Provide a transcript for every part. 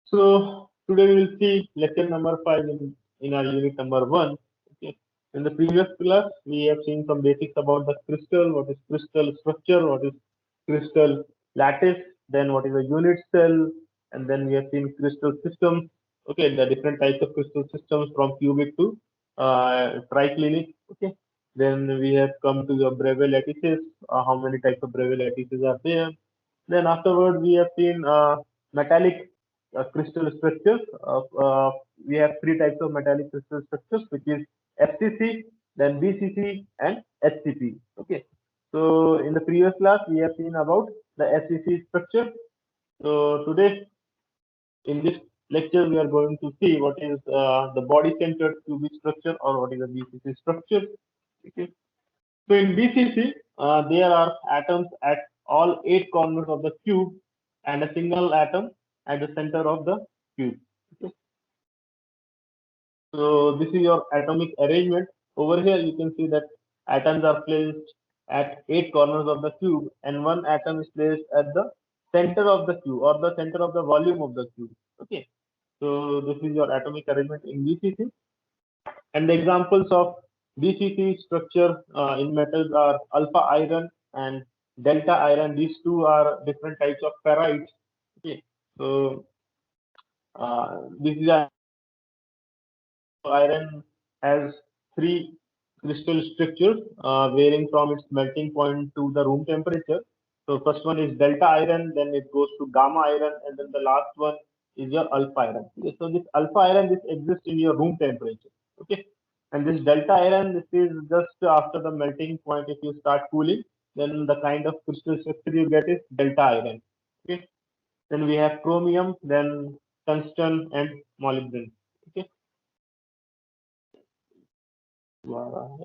So today we will see lecture number 5 in our unit number 1. Okay. In the previous class, we have seen some basics about the crystal, what is crystal structure, what is crystal lattice, then what is a unit cell, and then we have seen crystal systems. Okay, the different types of crystal systems from cubic to triclinic. Okay. Then we have come to the Bravais lattices, how many types of Bravais lattices are there. Then afterward, we have seen metallic crystal structures. We have three types of metallic crystal structures, which is FCC, then BCC, and HCP. Okay. So in the previous class, we have seen about the FCC structure. So today, in this lecture, we are going to see what is the body-centered cubic structure or what is the BCC structure. Okay. So in BCC, there are atoms at all 8 corners of the cube and a single atom at the center of the cube. Okay. So this is your atomic arrangement. Over here, you can see that atoms are placed at 8 corners of the cube, and one atom is placed at the center of the cube or the center of the volume of the cube. Okay. So this is your atomic arrangement in BCC. And the examples of BCC structure in metals are alpha iron and delta iron. These two are different types of ferrites. Okay. So this is iron has three crystal structures varying from its melting point to the room temperature. So first one is delta iron, then it goes to gamma iron, and then the last one is your alpha iron. Okay, so this alpha iron this exists in your room temperature. Okay, and this delta iron this is just after the melting point. If you start cooling, then the kind of crystal structure you get is delta iron. Okay, then we have chromium, then tungsten and molybdenum. Okay. Wow.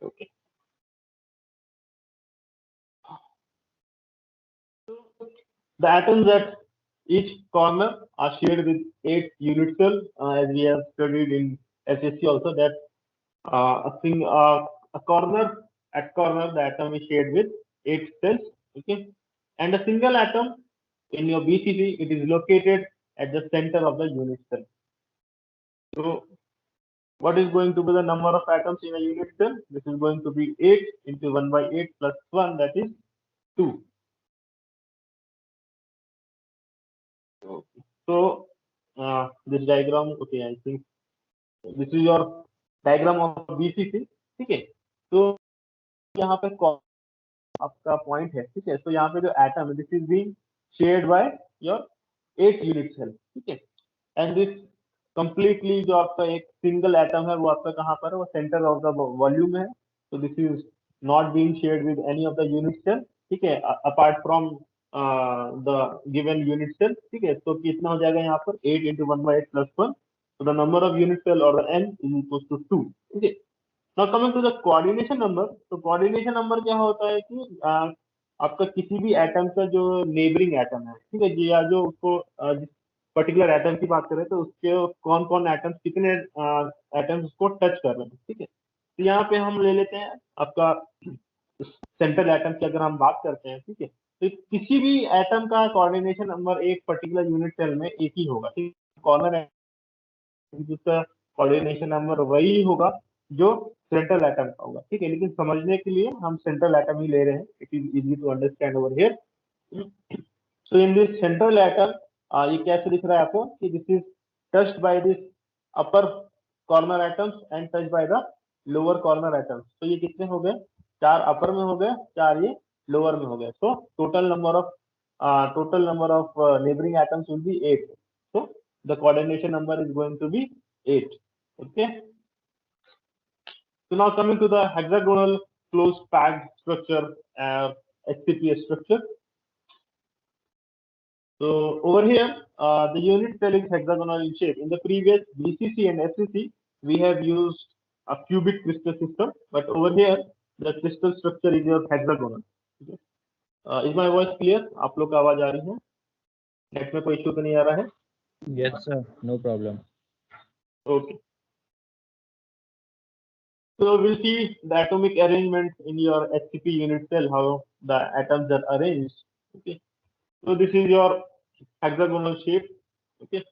Okay. The atoms at each corner are shared with 8 unit cells, as we have studied in SSC also that a corner at corner the atom is shared with 8 cells. Okay, and a single atom in your BCC it is located at the center of the unit cell. So what is going to be the number of atoms in a unit cell? This is going to be 8 into 1 by 8 plus 1, that is 2. Okay. So this diagram, okay, I think this is your diagram of BCC. ठीक है, तो यहाँ पे आपका point है, ठीक है, तो यहाँ पे जो एटम है this is being shared by your 8 unit cell, ठीक है, एंड दिस कंप्लीटली जो आपका एक सिंगल एटम है वो आपका कहाँ पर है, वो सेंटर ऑफ द वॉल्यूम है, तो this is not being shared with any of the unit cell, ठीक है, apart from the given unit cell, ठीक है, तो कितना हो जाएगा यहाँ पर 8 into 1 by 8 plus 1, so the number of unit cell or the n is equals to 2, ठीक है. Now coming to the coordination number, तो coordination number क्या होता है कि आपका किसी भी एटम का जो नेबरिंग एटम है, ठीक है, या जो उसको जिस पर्टिकुलर एटम की बात करें तो उसके कौन कौन एटम्स कितने एटम्स उसको टच कर रहे हैं, ठीक है, तो यहाँ पे हम ले लेते हैं आपका सेंट्रल एटम की अगर हम बात करते हैं, ठीक है, तो किसी भी एटम का कोऑर्डिनेशन नंबर एक पर्टिकुलर यूनिट सेल में एक ही होगा, ठीक है, कॉर्नर जिसका कोऑर्डिनेशन नंबर वही होगा जो सेंट्रल एटम का होगा, ठीक है, लेकिन समझने के लिए हम सेंट्रल एटम ही ले रहे हैं, it is easy to understand over here. So in this central atom ये कैसे दिख रहा है आपको कि this is touched by this upper corner atoms and touched by the lower corner atoms. तो ये कितने हो गए, 4 अपर में हो गए, 4 ये लोअर में हो गए. So total number of neighbouring atoms will be 8. So the coordination number is going to be 8. Okay. So now coming to the hexagonal closed packed structure, HCP structure. So over here, the unit cell is hexagonal in shape. In the previous BCC and FCC, we have used a cubic crystal system, but over here, the crystal structure is your hexagonal. Okay. Is my voice clear? आप लोग का आवाज आ रही है? Net में कोई issue तो नहीं आ रहा है? Yes, sir. No problem. Okay. So we'll see the atomic arrangement in your HCP unit cell, how the atoms are arranged. Okay. So this is your hexagonal shape. Okay.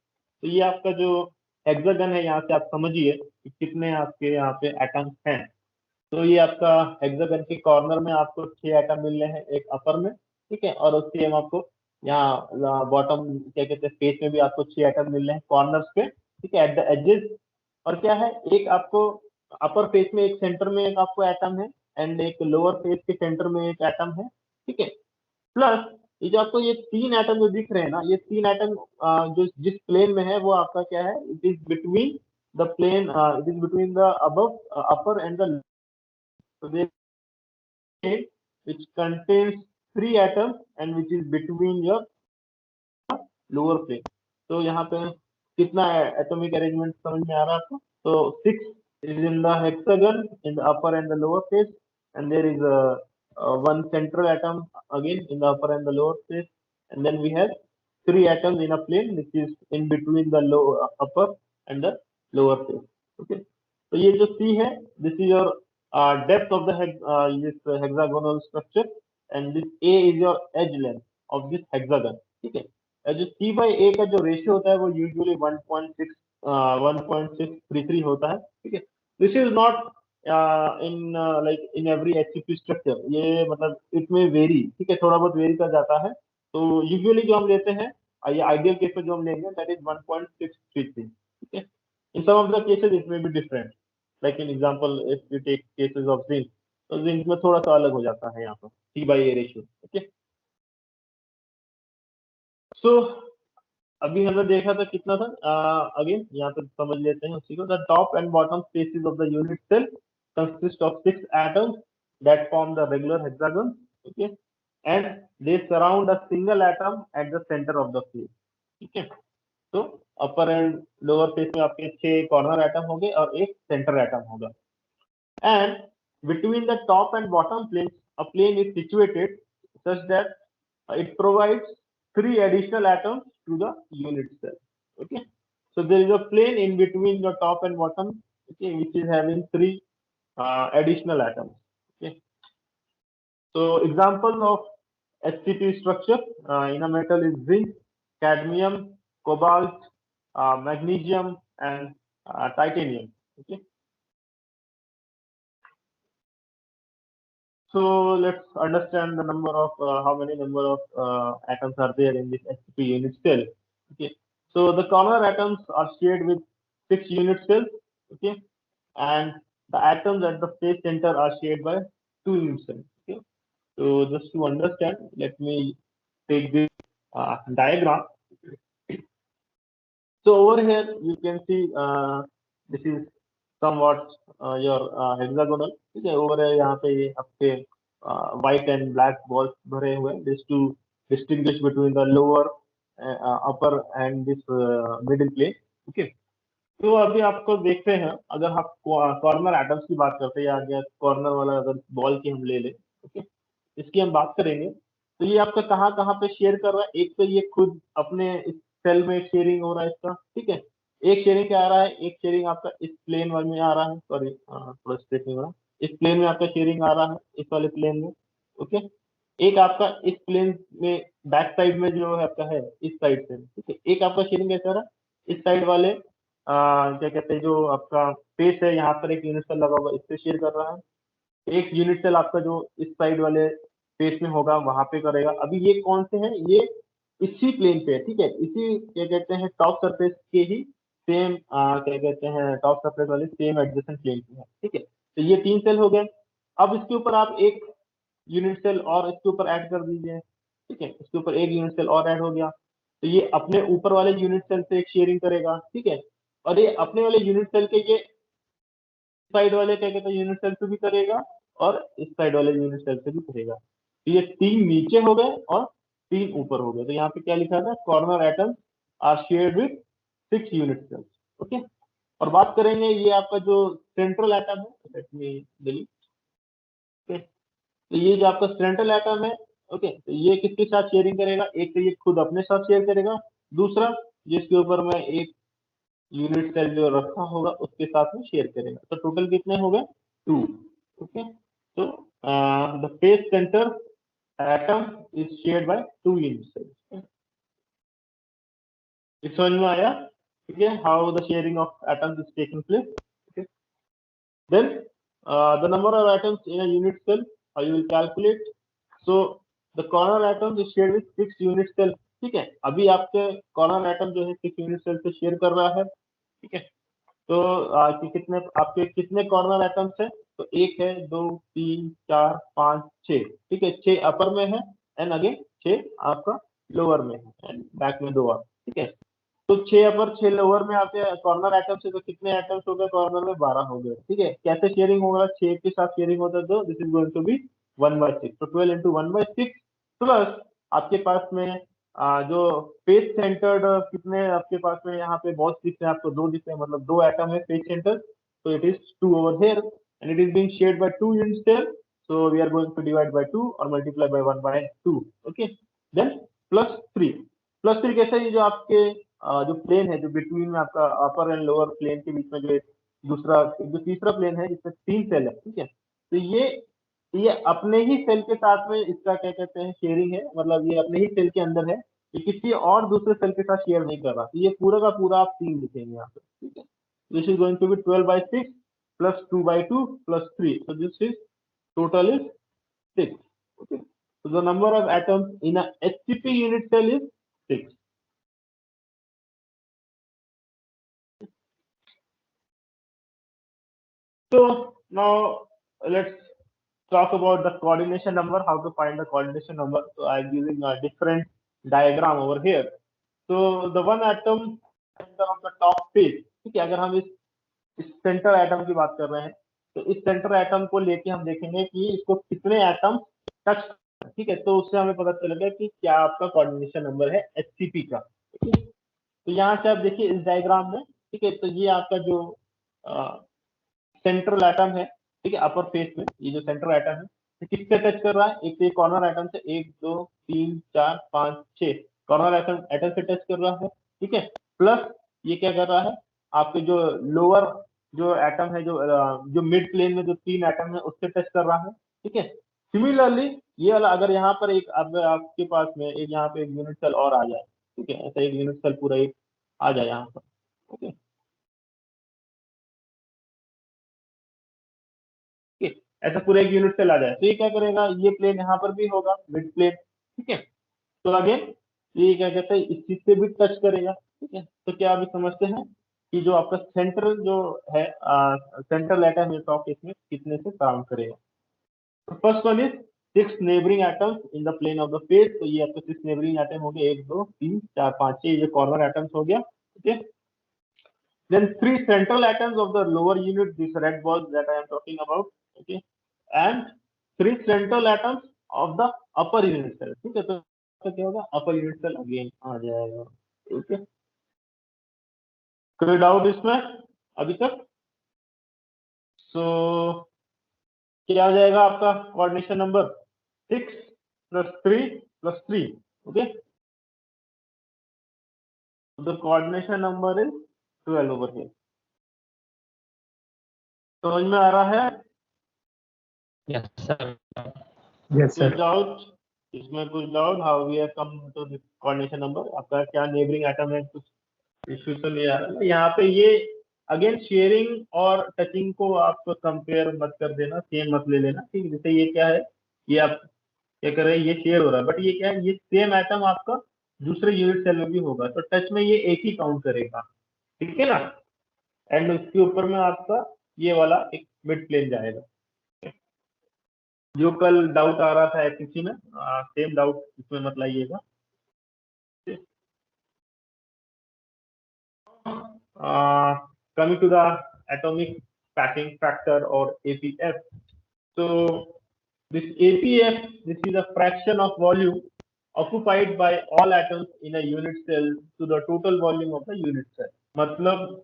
तो ये आपका जो हेक्सागन है, यहाँ से आप समझिए कि कितने आपके यहाँ पे एटम्स हैं। तो ये आपका हेक्सागन के कॉर्नर में आपको 6 एटम मिल रहे हैं, एक अपर में, ठीक है, और उसके हम आपको यहाँ बॉटम क्या कहते हैं फेस में भी आपको 6 एटम मिल रहे हैं कॉर्नर्स पे, ठीक है, एट द एजेस। और क्या है, एक आपको अपर फेस में एक सेंटर में एक आपको एटम है, एंड एक लोअर फेस के सेंटर में एक एटम है, ठीक है। प्लस ये जो आपको ये 3 एटम जो दिख रहे हैं ना, ये 3 एटम जो जिस प्लेन में है वो आपका क्या है, it is between the plane, it is between the above upper and the, which contains 3 atoms and which is between your lower plane. तो यहाँ पे कितना एटॉमिक अरेंजमेंट समझ में आ रहा है आपको? तो 6 is in the hexagon in the upper and the lower face, and there is one central atom again in the upper and the lower face, and then we have 3 atoms in a plane which is in between the lower upper and the lower face. Okay, तो ये जो C है, this is your depth of the this hexagonal structure, and this A is your edge length of this hexagon, ठीक है। जो C by A का जो ratio होता है वो यूजुअली 1.633 होता है, ठीक है। This is not in like in every HCP structure, ये मतलब इट में वेरी, ठीक है, थोड़ा बहुत वेरी कर जाता है। तो यूजुअली जो हम लेते हैं, ये आइडियल केस में जो हम लेंगे दैट इज 1.633, ठीक है। In some of the cases it may be different, like in example if you take cases of zinc, तो जिंक में थोड़ा सा अलग हो जाता है यहाँ पर C by A ratio, okay. So अभी हमने देखा था कितना था, अगेन यहाँ पे समझ लेते हैं उसी को। The top and bottom spaces of the unit cell consist of 6 atoms that form the regular hexagon, okay, and they surround a single atom at the center of the face, ठीक है। तो अपर एंड लोअर फेस में आपके 6 corner atom होंगे और एक centre atom होगा, and between the top and bottom planes a plane is situated such that it provides 3 additional atoms to the unit cell, okay. So there is a plane in between the top and bottom, okay, which is having 3 additional atoms, okay. So example of HCP structure in a metal is zinc, cadmium, cobalt, magnesium, and titanium, okay. So let's understand the number of how many number of atoms are there in this HCP unit cell. Okay, so the corner atoms are shared with 6 unit cells. Okay, and the atoms at the face center are shared by 2 unit cells. Okay, so just to understand, let me take this diagram. So over here you can see this is somewhat your hexagonal, ठीक है। over है यहाँ पे ये आपके white and black balls भरे हुए हैं, this to distinguish between the lower upper and this middle plane, okay। तो अभी आपको देखते हैं, अगर हम कॉर्नर एटम्स की बात करते हैं या अगर कॉर्नर वाला अगर बॉल की हम ले लें, ओके, इसकी हम बात करेंगे, तो ये आपका कहाँ कहाँ पे शेयर कर रहा है। एक तो ये खुद अपने इस सेल में शेयरिंग हो रहा है इसका, ठीक है। एक शेयरिंग क्या आ रहा है, एक शेयरिंग आपका इस प्लेन वाले में आ रहा है, सॉरी थोड़ा स्ट्रेट नहीं हो रहा, इस प्लेन में आपका शेयरिंग आ रहा है, इस वाले प्लेन में, ओके। एक आपका इस प्लेन में बैक साइड में जो है आपका है इस साइड से, ठीक है। एक आपका शेयरिंग कैसा रहा, इस साइड वाले क्या कहते हैं जो आपका फेस है, यहाँ पर एक यूनिट सेल लगा हुआ इससे शेयर कर रहा है। एक यूनिट सेल आपका जो इस साइड वाले फेस में होगा वहां पे करेगा। अभी ये कौन से हैं, ये इसी प्लेन पे है, ठीक है, इसी क्या कहते हैं टॉप सरफेस के ही सेम क्या कहते हैं टॉप सरफेस वाले सेम एडजेसेंट प्लेन पे है, ठीक है। तो ये 3 सेल हो गए। अब इसके ऊपर आप एक यूनिट सेल और इसके ऊपर ऐड कर दीजिए, ठीक है, इसके ऊपर एक यूनिट सेल और ऐड हो गया, तो ये अपने ऊपर वाले यूनिट सेल से एक शेयरिंग करेगा, ठीक है। और ये अपने वाले यूनिट सेल के ये साइड वाले क्या कहते हैं यूनिट सेल से भी करेगा और इस साइड वाले यूनिट सेल से भी करेगा। तो ये 3 नीचे हो गए और 3 ऊपर हो गए। तो यहाँ पे क्या लिखा था, corner atoms are shared with 6 unit cells, okay. और बात करेंगे ये आपका जो सेंट्रल एटम है, लेट मी डिलीट, ओके। तो ये जो आपका सेंट्रल एटम है, ओके, तो ये किसके साथ शेयरिंग करेगा, एक तो ये खुद अपने साथ शेयर करेगा, दूसरा जिसके ऊपर मैं एक यूनिट सेल जो रखा होगा उसके साथ में शेयर करेगा। तो टोटल कितने हो गए, 2. Okay, so the phase center atom is shared by 2 unit cells. इस समझ में आया? ठीक है, how the sharing of atoms is taking place. Okay, then the number of atoms in a unit cell, how you will calculate. So the corner atom is shared with 6 unit cell. ठीक है, अभी आपके corner atom जो है 6 unit cell से share कर रहा है. ठीक है, तो कि कितने आपके कितने कॉर्नर एटम्स है? तो 1 है, 2, 3, 4, 5, 6. ठीक है, 6 अपर में है एंड अगेन 6 आपका लोअर में है एंड बैक में 2 और. ठीक है, तो 6 अपर 6 लोअर में आपके कॉर्नर एटम्स है, तो कितने एटम्स हो गए कॉर्नर में? 12 हो गए. ठीक है, कैसे शेयरिंग होगा? 6 के साथ शेयरिंग होता है, तो this is going to be 1/6. तो 12 into 1/6 प्लस आपके पास में जो फेस सेंटर्ड कितने आपके पास में यहाँ पे बहुत दिख रहे हैं आपको? 2 दिख रहे हैं, मतलब 2 एटम है फेस सेंटर, तो it is 2 over here and it is being shared by 2 unit cell, so we are going to divide by 2 or multiply by 1/2. Okay, then plus 3 कैसे? ये जो आपके जो प्लेन है, जो बिटवीन में आपका अपर एंड लोअर प्लेन के बीच में जो एक दूसरा जो तीसरा प्लेन है जिसमें 3 सेल है. ठीक है, तो ये अपने ही सेल के साथ में इसका क्या कहते हैं शेयरिंग है, मतलब ये अपने ही सेल के अंदर है, ये किसी और दूसरे सेल के साथ शेयर नहीं कर रहा. तो ये पूरा का पूरा आप 3 लिखेंगे यहाँ पे. ठीक है, this is going to be 12/6 plus 2/2 plus 3. So this is total is 6. Okay, so the number of atoms in a HCP unit cell is 6. So now let's talk about the coordination number, how to find the coordination number. So I'm using a different diagram over here. So the one atom center of the top face. ठीक है, अगर हम इस centre atom की बात कर रहे हैं, तो इस सेंटर एटम को लेके हम देखेंगे कि इसको कितने एटम टच. ठीक है, तो उससे हमें पता चलेगा कि क्या आपका कोऑर्डिनेशन नंबर है एचसीपी का. ठीक है, तो यहाँ से आप देखिए इस डायग्राम में. ठीक है, तो ये आपका जो सेंट्रल एटम है, ठीक है, अपर फेस में ये जो सेंट्रल एटम है, तो किससे टच कर रहा है? एक तो कॉर्नर एटम से 1, 2, 3, 4, 5, 6 कॉर्नर एटम से टच कर रहा है. ठीक है, प्लस ये क्या कर रहा है? आपके जो लोअर जो एटम है, जो मिड प्लेन में जो 3 एटम है उससे टच कर रहा है. ठीक है, सिमिलरली ये वाला अगर यहाँ पर एक अब आपके पास में एक यहाँ पे एक यूनिट सेल और आ जाए. ठीक है, ऐसा एक यूनिट सेल पूरा एक आ जाए यहाँ पर. ओके, ठीक है, ऐसा पूरा एक यूनिट सेल आ जाए, तो ये क्या करेगा? ये प्लेन यहाँ पर भी होगा, मिड प्लेन. ठीक है, तो अगेन ये क्या कहते हैं, इस चीज से भी टच करेगा. ठीक है, तो क्या अभी समझते हैं कि जो आपका सेंट्रल जो है सेंट्रल एटम है टॉप इसमें कितने से काम करेगा? तो first one is 6 neighbouring atoms in the plane of the face. तो ये आपका 6 नेबरिंग एटम हो गया, 1, 2, 3, 4, 5, 6 ये कॉर्नर एटम्स हो गया. ठीक है, then 3 central atoms of the lower unit, this red ball that I am talking about. Okay, and 3 central atoms of the upper unit cell. ठीक है, तो क्या होगा? अपर यूनिट सेल अगेन आ जाएगा. ठीक है, कोई डाउट इसमें अभी तक? सो क्या आ जाएगा आपका coordination number? 6 plus 3 plus 3. Okay, so the coordination number is 12 over here. समझ में आ रहा है? Yes, sir. Yes, कुछ sir. डाउट इसमें? कुछ doubt how we have come to this coordination number? आपका क्या नेबरिंग एटम है? कुछ इश्यू तो नहीं आ रहा है यहाँ पे? ये अगेन शेयरिंग और टचिंग को आप कंपेयर मत कर देना, सेम मत ले लेना. ठीक है, जैसे ये क्या है, ये आप क्या कर रहे हैं, ये शेयर हो रहा है, बट ये क्या है, ये सेम एटम आपका दूसरे यूनिट सेल में भी होगा, तो टच में ये एक ही काउंट करेगा. ठीक है ना, एंड उसके ऊपर में आपका ये वाला एक मिड प्लेन जाएगा. जो कल डाउट आ रहा था किसी में, सेम डाउट इसमें मत लाइएगा. Coming to the atomic packing factor or APF. So this APF, this is a fraction of volume occupied by all atoms in a unit cell to the total volume of the unit cell. मतलब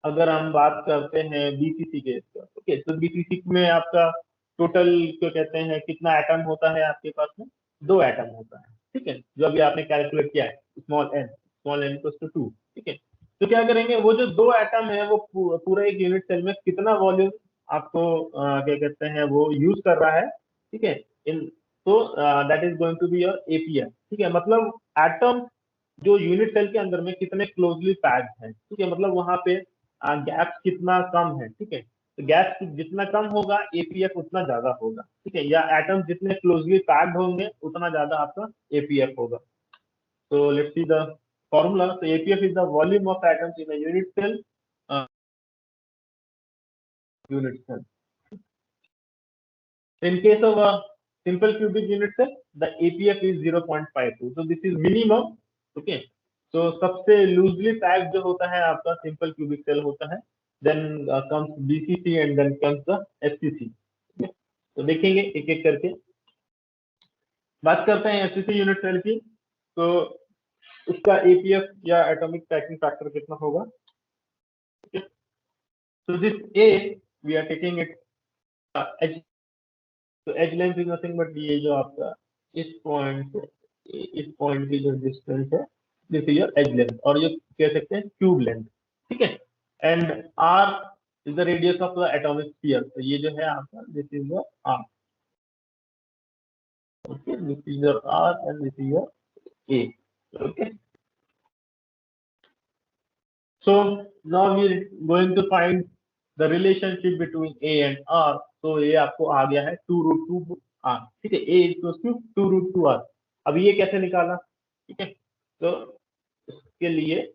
अगर हम बात करते हैं BCC के, okay, तो BCC में आपका टोटल क्या कहते हैं, कितना एटम होता है आपके पास में? 2 एटम होता है. ठीक है, जो अभी आपने कैलकुलेट किया है, स्मॉल n इक्वल्स टू 2. ठीक है, तो क्या करेंगे, वो जो 2 एटम है वो पूरा एक यूनिट सेल में कितना वॉल्यूम आपको क्या कहते हैं वो यूज कर रहा है, ठीक है, इन तो that is going to be your APF, ठीक है। मतलब एटम जो यूनिट सेल के अंदर में कितने क्लोजली पैक्ड है, ठीक है, मतलब वहां पे गैप कितना कम है, ठीक है। तो गैप जितना कम होगा एपीएफ उतना ज्यादा होगा, ठीक है, या एटम जितने क्लोजली पैक्ड होंगे उतना ज्यादा आपका एपीएफ होगा। तो लेट्स सी द फॉर्मूला। तो APF is the volume of atoms in a unit cell, unit cell. In case of a simple cubic unit cell, the APF is 0.52. So this is minimum. Okay. So सबसे loosely packed जो होता है आपका simple cubic cell होता है. Then comes BCC and then comes the FCC. Okay. तो देखेंगे एक एक करके। बात करते हैं FCC यूनिट सेल की। तो उसका APF या एटॉमिक पैकिंग फैक्टर कितना होगा? Okay. So this A we are taking it H, तो edge length is nothing but ये जो आपका इस पॉइंट की जो डिस्टेंस है this is your edge length, और ये कह सकते हैं क्यूब लेंथ, ठीक है। And R is the radius of the atomic sphere, तो ये जो है आपका this is your R, okay, this is your R and this is your A, okay. So now we are going to find the relationship between A and R. तो ये आपको आ गया है 2√2R, ठीक है, A इक्वल्स टू 2√2R। अब ये कैसे निकाला, ठीक है, तो इसके लिए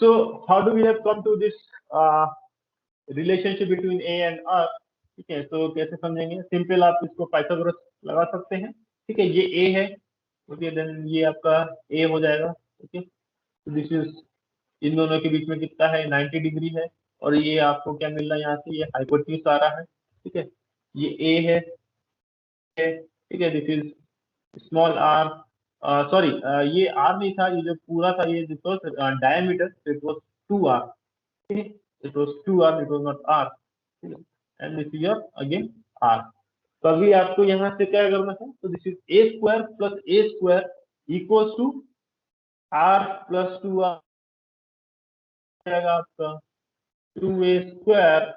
so how do we have come to this relationship between A and R, ठीक है। तो कैसे समझेंगे? सिंपल, आप इसको पाइथागोरस लगा सकते हैं, ठीक है। ये A है, ओके, देन ये आपका A हो जाएगा, ओके। दिस इज, इन दोनों के बीच में कितना है 90 डिग्री है, और ये आपको क्या मिल रहा है यहाँ से, ये हाइपोटेन्यूज आ रहा है, ठीक है। ये ए है, ठीक है, this is small R, sorry ये आर नहीं था, ये जो पूरा था ये this was diameter, it was 2R, ठीक है, it was 2R, it was not R, ठीक है, and this is your again R. तो अभी आपको यहाँ से क्या करना है, तो this is A square plus A square equals to R plus 2R जाएगा आपका 2A square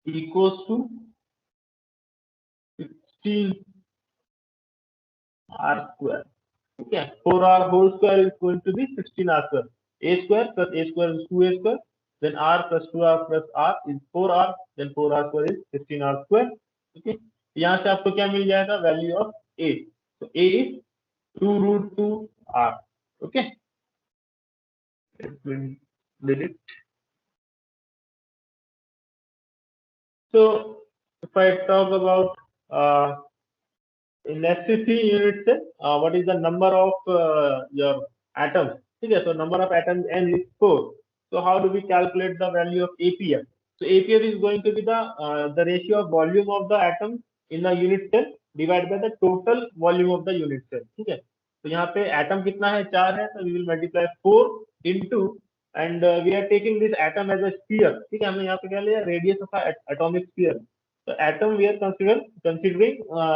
equals to 16R square, ठीक है। 4R whole square is going to be 16R square. A square plus A square is 2A square. Then R plus 2R plus R is 4R. Then 4R square is 16R square. Okay. यहाँ से आपको क्या मिल जाएगा? Value of A. तो A is 2√2R. Okay. Did it? So if I talk about in FCC unit cell, what is the number of your atoms, ठीक है। So number of atoms n is 4. So how do we calculate the value of APF? So APF is going to be the ratio of volume of the atom in the unit cell divided by the total volume of the unit cell, ठीक है। तो यहाँ पे atom कितना है, 4 है, तो we will multiply 4 into and we are taking this atom as a sphere, ठीक है। हमने यहाँ पे क्या लिया, रेडियस ऑफ एटॉमिक स्फीयर। तो atom we are considering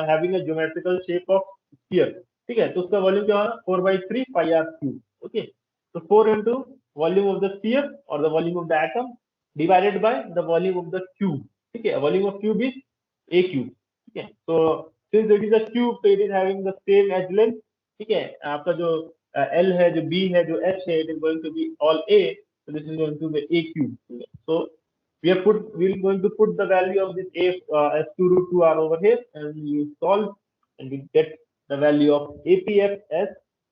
having a geometrical shape of sphere, ठीक है। तो उसका वॉल्यूम क्या होगा, 4/3 πr क्यूब, ओके। तो 4 into volume of the sphere और the volume of the atom divided by the volume of the cube, ठीक है। Volume of cube is a cube, ठीक है। तो since it is a cube, तो it is having the same edge length, ठीक है। आपका जो एल है, जो बी है, जो एच है, it is going to be all A, so this is going to be a cube, so we're going to put the value of this a as 2√2R over here, and you solve and we get the value of APF as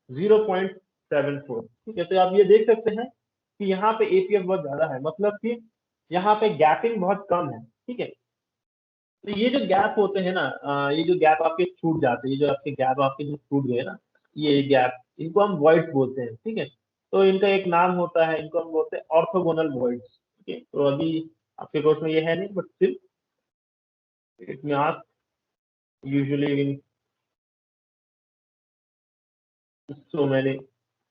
0.74, ठीक है। तो आप ये देख सकते हैं कि यहाँ पे APF बहुत ज्यादा है, मतलब कि यहाँ पे गैपिंग बहुत कम है, ठीक है। तो ये जो गैप होते हैं ना, ये जो गैप आपके छूट जाते हैं, ये जो आपके गैप आपके जो छूट गए ना, ये गैप, इनको हम वॉइड्स बोलते हैं, ठीक है। तो इनका एक नाम होता है, इनको हम बोलते हैं ऑर्थोगोनल वॉइड्स, ठीक है। तो अभी आपके कोर्स में ये है नहीं, बट स्टिल इट में आस्क यूजुअली सो मैंने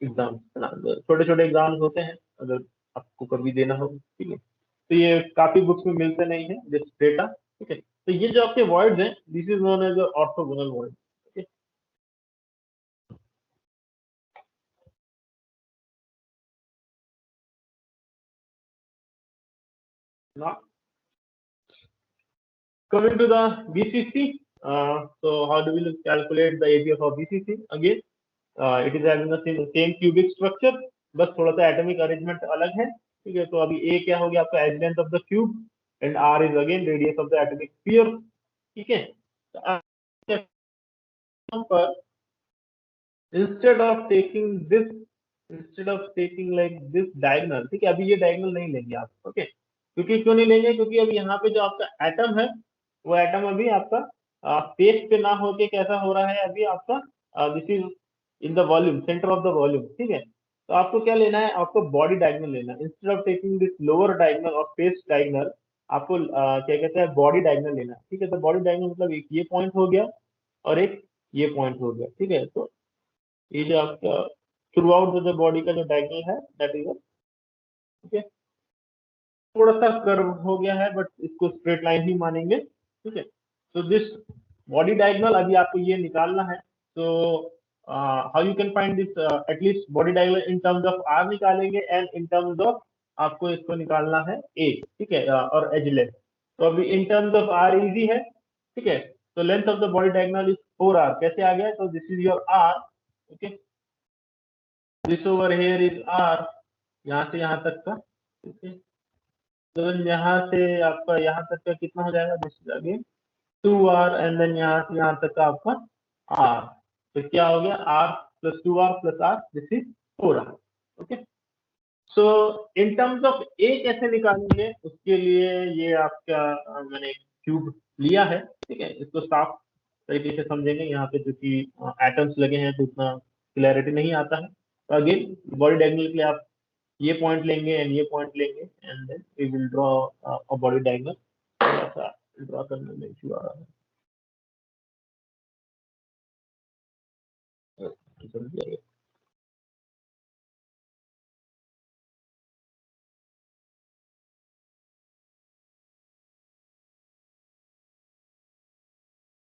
एग्जाम, छोटे छोटे एग्जाम्स होते हैं, अगर आपको कभी देना हो, ठीक है। तो ये काफी बुक्स में मिलते नहीं है दिस डेटा, ठीक है। तो ये जो आपके वर्ड्स हैं, this is known as orthogonal word. Now, coming to the BCC, so how do we calculate the area for BCC? Again, it is having the same cubic structure, बस थोड़ा सा एटॉमिक अरेंजमेंट अलग है, ठीक है। तो अभी ए क्या हो गया आपका, edge length of the cube, and R is again radius of the atomic sphere, ठीक है। पर instead of taking like this diagonal, ठीक है, अभी ये डायगोनल नहीं लेंगे आप, ओके। क्योंकि क्यों नहीं लेंगे, क्योंकि अभी यहाँ पे जो आपका एटम है, वो एटम अभी आपका स्पेस पे ना होके कैसा हो रहा है अभी आपका, this is in the volume, centre of the volume, ठीक है। तो आपको क्या लेना है, आपको बॉडी डायगोनल लेना है। Instead of taking this lower diagonal और फेस डायगोनल, आपको क्या कहते हैं, बॉडी डायगोनल लेना है, ठीक है। तो बॉडी डायगोनल मतलब एक ये पॉइंट हो गया और एक ये पॉइंट हो गया, ठीक है। तो ये जो आपका थ्रू आउट द बॉडी का जो डायगोनल है, दैट इज, ठीक है। थोड़ा सा कर्व हो गया है, बट इसको स्ट्रेट लाइन ही मानेंगे, ठीक है। तो दिस बॉडी डायगोनल अभी आपको ये निकालना है। तो how you can find this, at least body diagonal in terms of R निकालेंगे, एंड इन टर्म्स ऑफ आपको इसको निकालना है ए, ठीक है, और एज लेंथ। तो अभी in terms of R easy है, ठीक है। तो length of the body diagonal is 4r, कैसे आ गया, तो this is your R, okay. This over here is R, यहाँ से यहाँ तक का, ठीक है। तो यहाँ से आपका यहाँ तक का कितना हो जाएगा, this is again 2r, and then यहाँ से यहाँ तक का आपका r। तो क्या हो गया, r plus 2r plus r, this is 4r, okay. So in terms of a कैसे निकालेंगे, उसके लिए ये आपका मैंने क्यूब लिया है, ठीक है। इसको साफ तरीके से समझेंगे, यहाँ पे जो कि एटम्स लगे हैं तो उतना क्लैरिटी नहीं आता है। तो अगेन बॉडी डायगोनल के लिए आप ये पॉइंट लेंगे एंड ये पॉइंट लेंगे, and then we will draw a body diagonal. थोड़ा सा ड्रॉ करने में इशू आ रहा है, जल्दी आइए।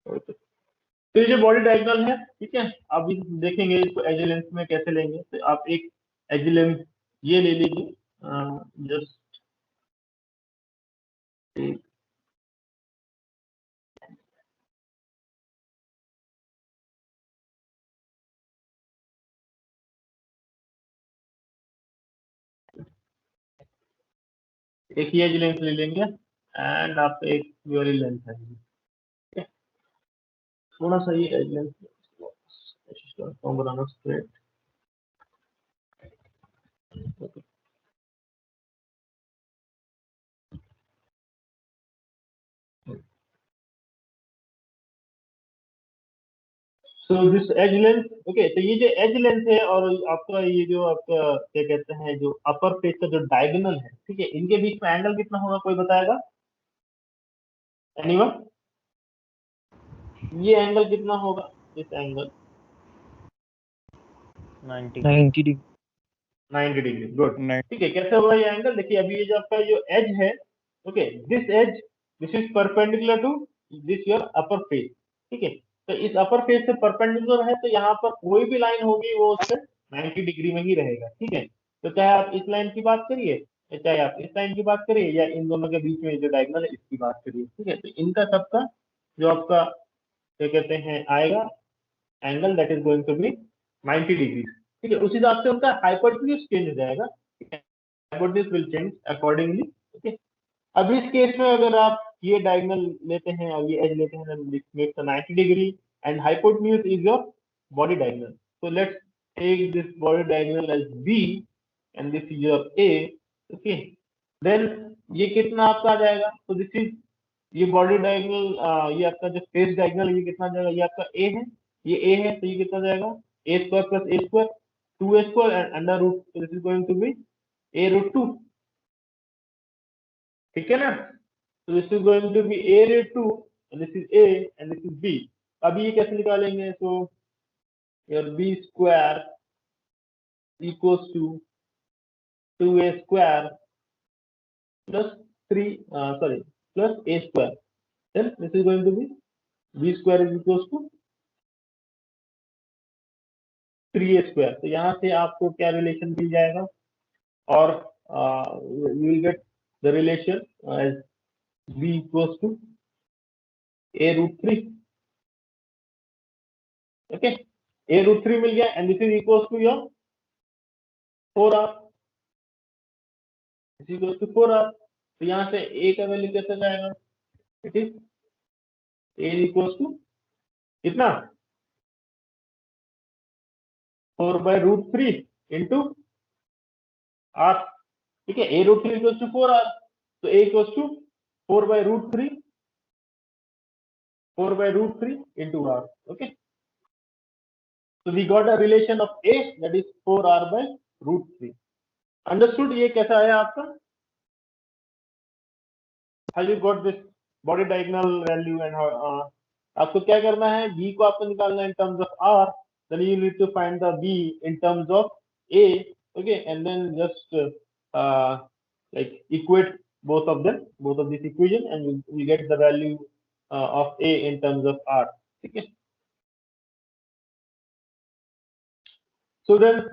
Okay. तो ये जो बॉडी डायगोनल है, ठीक है, अब देखेंगे इसको एज लेंथ में कैसे लेंगे। तो आप एक एज लेंथ ये ले लीजिए, जस्ट एक ही एज लेंथ ले लेंगे, एंड आप एक वाली लेंथ है, ठीक है। थोड़ा सा ये एज लेंथ कोशिश करता हूँ बनाना straight. So this edge length, okay. तो ये जो एज लेंथ है और आपका ये जो आपका क्या कहते हैं, जो अपर फेस का जो डायगोनल है, ठीक है, इनके बीच में एंगल कितना होगा, कोई बताएगा, एनीवन? ये एंगल कितना होगा, इस एंगल 90 डिग्री। 90 डिग्री, गुड, ठीक है। कैसे होगा ये एंगल, देखिए अभी ये जो आपका जो एज है, okay, this edge, this is perpendicular to this your upper face, ठीक है। तो इस अपर फेस से परपेंडिकुलर है, तो यहाँ पर कोई भी लाइन होगी वो उससे 90 डिग्री में ही रहेगा, ठीक है। तो चाहे आप इस लाइन की बात करिए, या चाहे आप इस लाइन की बात करिए, या इन दोनों के बीच में जो डायगोनल है इसकी बात करिए, ठीक है। तो इनका सबका जो आपका क्या कहते हैं आएगा angle, that is going to be 90 degree, ठीक है। उस हिसाब से उनका हाइपोटेन्यूज चेंज हो जाएगा, hypotenuse will change accordingly, okay. अब इस केस में अगर आप ये डायगोनल लेते हैं और ये एज लेते हैं, then this makes a 90 degree, and hypotenuse is your body diagonal. So let's take this body diagonal as B, and this is your A, okay. Then ये कितना आपका आ जाएगा, तो दिस इज ये बॉडी डायगोनल, ये आपका जो फेस डायगोनल ये कितना आ जाएगा, ये आपका ए है, ये ए है, तो ये कितना आ जाएगा, a square plus A square, 2a square and under root, तो this is going to be a root 2, ठीक है ना। तो this is going to be a root 2, and this is a and this is b। अभी ये कैसे निकालेंगे, तो your b square equals to 2a square plus plus a square, then this is going to be b square is equals to 3a square. तो यहाँ से आपको क्या रिलेशन मिल जाएगा, और you will get the relation as b equals to a root 3. Okay, a root 3 मिल गया, and this is equals to your 4r. This is equals to 4r. तो यहाँ से a का वैल्यू कैसे जाएगा, it is a equals to कितना 4/√3 into r. ठीक है, a root 3 equals to 4r, तो a equals to 4/√3 into r. Okay, so we got a relation of a, that is 4r/√3. Understood? ये कैसा आया आपका, how you got this body diagonal value, and how आपको क्या करना है, b को आपको निकालना है in terms of r, then you need to find the b in terms of a. Okay, and then just like equate both of these equation, and you get the value of a in terms of r. Okay, so then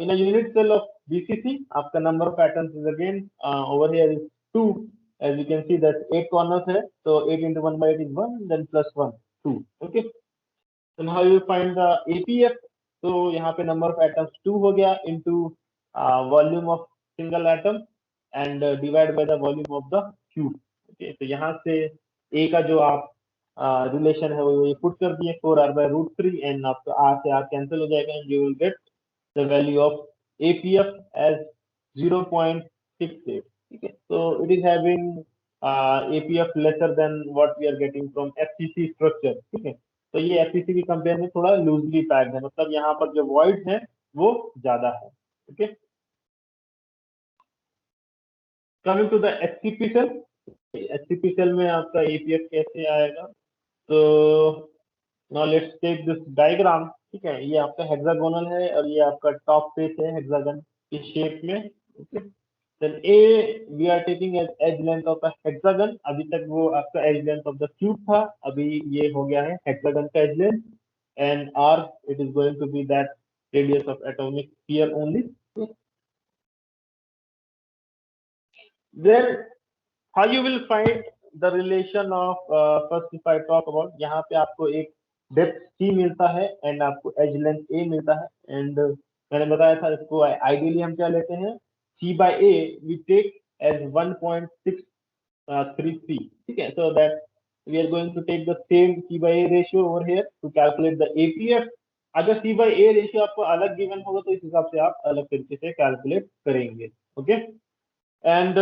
in a unit cell of BCC, आपका number of atoms is again over here is 2. As you can see that 8 corners है, so 8 into 1/8 is 1, then plus 1 2. Okay, then how you find the APF? तो यहाँ पे number of atoms 2 हो गया into volume of single atom and divide by the volume of the cube. Okay, तो यहाँ से A का जो आप रिलेशन है वो ये पुट कर दिए 4r/√3, and आपका r से r कैंसिल हो जाएगा, and you will get the value of APF as 0.68. Okay, so it is having APF lesser than what we are getting from FCC structure. ठीक है, तो ये FCC के कंपेयर में थोड़ा लूजली पैक्ड है, मतलब यहाँ पर जो वॉइड है वो ज्यादा है. Okay, coming to the HCP cell. HCP cell में आपका APF कैसे आएगा, तो now let's take this diagram. ठीक है, ये आपका हेक्सागोनल है और ये आपका टॉप फेस है हेक्सागन की शेप में. Okay, then uh we are taking as edge length of the hexagon. अभी तक वो आपका edge length of the cube था, अभी ये हो गया है हेक्सागन का edge length, and R it is going to be that radius of atomic sphere only. Then how you will find the relation of first if I talk about, यहाँ पे आपको एक डेप्थ c मिलता है and आपको as length a मिलता है, and मैंने बताया था इसको आइडियली हम क्या लेते हैं, c/a we take as 1.633. ठीक है, so that we are going to take the same c/a ratio over here to calculate the APF. अगर c/a रेशियो आपको अलग गिवन होगा तो इस हिसाब से आप अलग तरीके से कैलकुलेट करेंगे. Okay, and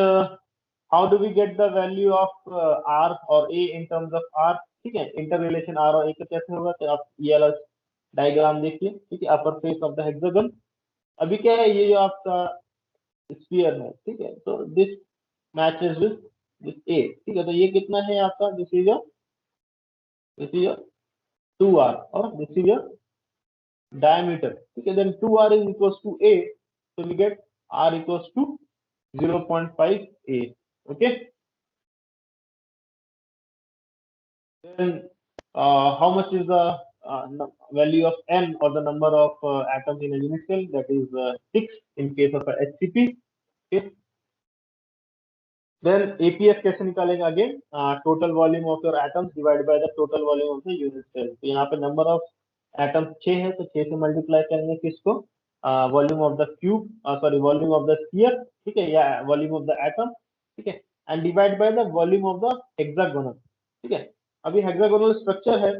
how do we get the value of r or a in terms of r? ठीक है, इंटर रिलेशन r और a का कैसे होगा, तो आप ये वाला डायग्राम देखिए. ठीक है, अपर फेस ऑफ द हेक्सागन. अभी क्या है, ये जो आपका स्फीयर है, ठीक है, तो this matches with this a. ठीक है, तो ये कितना है आपका, दिस इज योर 2r और दिस इज योर डायमीटर. ठीक है, then 2r is equals to a, so we get r equals to 0.5 a. Okay, then how much is the value of n, or the number of atoms in a unit cell? That is 6 in case of a HCP. Okay, then APF कैसे निकालेंगे, again total volume of your atoms divided by the total volume of the unit cell. तो यहाँ पे number of atoms 6 है, तो 6 से multiply करेंगे किसको, volume of the cube, sorry volume of the sphere. ठीक है, या वॉल्यूम ऑफ द एटम. ठीक है, and divide by the volume of the hexagonal. ठीक है, अभी हेक्सागोनल स्ट्रक्चर है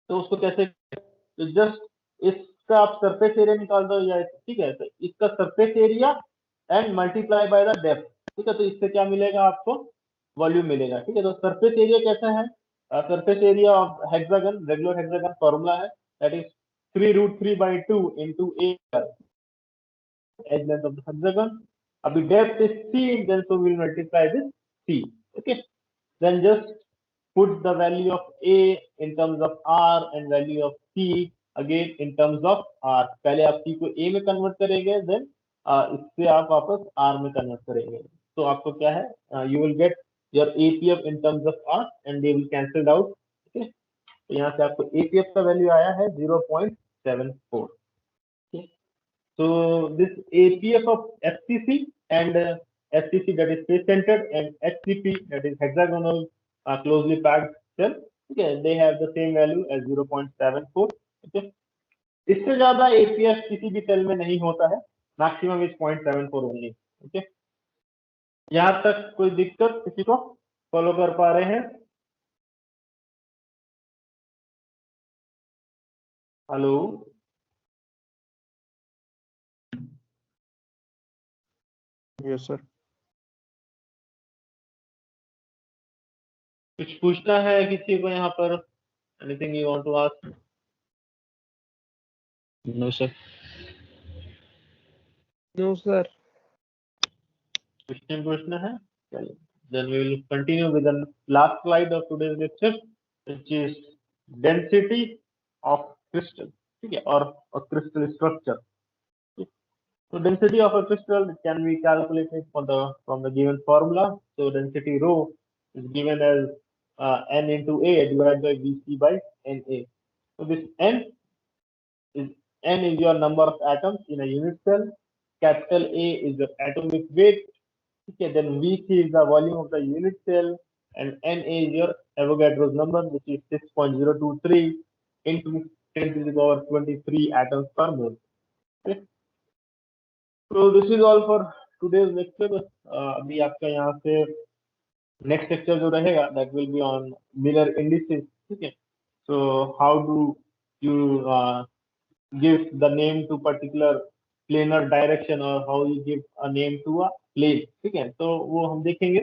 तो उसको कैसे, तो जस्ट इसका आप सरफेस एरिया निकाल दो, या ठीक है, तो इसका surface area and multiply by the depth. ठीक है, तो इससे क्या मिलेगा आपको, वॉल्यूम मिलेगा. ठीक है, तो सरफेस एरिया कैसा है, surface area of hexagon, regular hexagon formula है, that is 3√3/2 into a edge length of the hexagon. Abhi depth is c, then so we'll multiply this c. Okay, then just put the value of a in terms of r and value of c again in terms of r. पहले आप c को a में convert करेंगे, then इससे आप वापस r में convert करेंगे. तो आपको क्या है, you will get your APF in terms of hours and they will cancelled out. ठीक है, तो यहाँ से आपको एपीएफ का वैल्यू आया है 0.74। So this APF of FCC and FCC, that is face centered, and HCP, that is hexagonal closely packed cell, okay, they have the same value as 0.74। okay, इससे ज्यादा APF किसी भी सेल में नहीं होता है, मैक्सिमम इज 0.74 ओनली। ओके, यहाँ तक कोई दिक्कत किसी को, फॉलो कर पा रहे हैं? Hello, yes sir. कुछ पूछना है किसी को यहाँ पर? Anything you want to ask? No sir. No sir. Question है? चलिए, then we will continue with the last slide of today's lecture, which is density of crystal। ठीक है, और crystal structure। So density of a crystal can be calculated from the given formula। So density rho is given as n into a divided by Vc by Na। So this n is your number of atoms in a unit cell, capital A is your atomic weight, okay, then Vc is the volume of the unit cell, and Na is your Avogadro's number, which is 6.023 into 10 to the power 23 atoms per mole। Okay? So this is all for today's lecture। अभी आपका यहाँ से next lecture जो रहेगा that will be on Miller indices। ठीक है, so how do you give the name to particular planar direction, or how you give a name to a plane। ठीक है, तो वो हम देखेंगे।